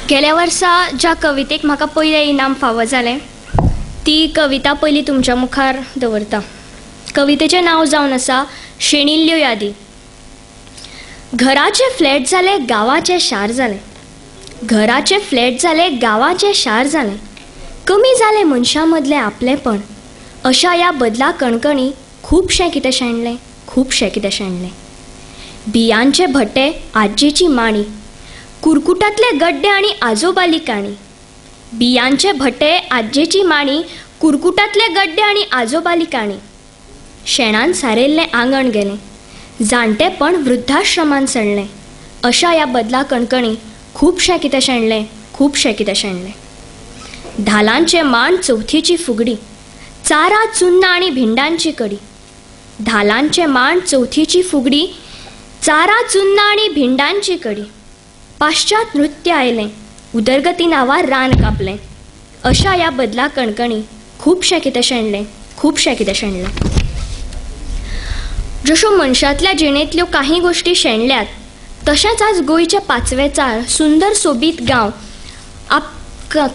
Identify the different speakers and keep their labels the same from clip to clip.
Speaker 1: गेल्या वर्सा ज्या कवितेक म्हाका पयलें इनाम फावो जालें ती कविता पयली तुमच्या मुखार दवरता. कवितेचें नांव जावन आसा शेणिल्ल्यो यादी. घराचे फ्लॅट जाले, गांवाचे शार जाले. घराचे फ्लॅट जाले, गांवाचे शार जाले. कमी जाले मनशां मदलें आपलेपण. अशा ह्या बदला कणकणी खूबशें कितें शेणलें, खूबशें कितें शेणलें. बियांचे भट्टे आज्जेची माणी, कुरकुटातले गड्डे आनी आजोबाली काणी. बियांचे भट्टे आज्जेची माणी, कुरकुटातले गड्डे आनी आजोबाली काणी. शेणान सारयल्लें आंगण गेलें, जाणटेपण वृद्धाश्रमान सडलें. अशा ह्या बदला कणकणी खूबशें कितें शेणलें, खूबशें कितें शेणलें. धालांचे मांड चवथीची फुगडी, चारा चुन्ना आनी भिंडांची कडी. धालांचे मांड चवथीची फुगडी, चारा चुन्ना आनी भिंडांची कडी. पाश्चात नृत्य आयलें, उदरगती नांवार रान कापलें. अशा ह्या बदला कणकणी खूबशें कितें शेणलें, खूबशें कितें शेणलें. जश्यो मनशांतल्या जिणेंतल्यो काही गोश्टी शेणल्यात तशेंच आज गोंयचे पाचवेचार सुंदर सोबीत गांव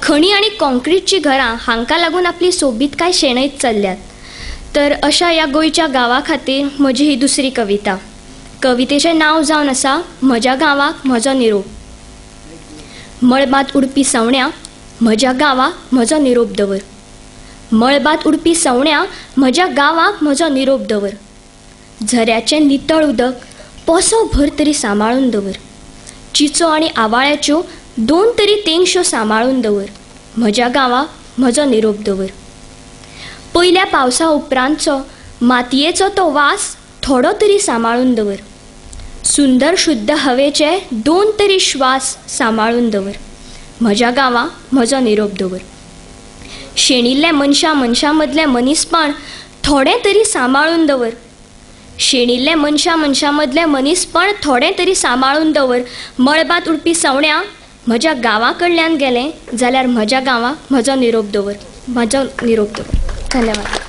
Speaker 1: खणी आनी कॉन्क्रीटची घरां हांकां लागून आपली सोबीतकाय शेणयत चल्ल्यात. तर अशा ह्या गोंयच्या गांवा खातीर म्हजी ही दुसरी कविता. कवितेचें नांव जावन आसा म्हज्या गांवाक म्हजो निरोप. मळबांत उडपी सवण्या, म्हज्या गांवाक म्हजो निरोप दवर. मळबांत उडपी सवण्या, म्हज्या गांवाक म्हजो निरोप दवर. झऱ्याचें नितळ उदक पोसो भर तरी सांबाळून दवर. चिचो आनी आवाळ्याच्यो 2 तरी तेंगश्यो सांबाळून दवर. म्हज्या गांवाक म्हजो निरोप दवर. पयल्या पावसा उपरांतचो मातयेचो तो वास थोडो तरी सांबाळून दवर. सुंदर शुद्ध हवेचे 2 तरी श्वास सांबाळून दवर. म्हज्या गांवाक म्हजो निरोप दवर. शेणिल्ले मनशां मदलें मनीसपण थोडें तरी सांबाळून दवर. शेणिल्ले मनशां मदलें मनीसपण थोडें तरी सांबाळून दवर. मळबांत उडपी सवण्या म्हज्या गांवा कडल्यान गेलें जाल्यार म्हज्या गांवाक म्हजो निरोप दवर. म्हजो निरोप दवर. धन्यवाद.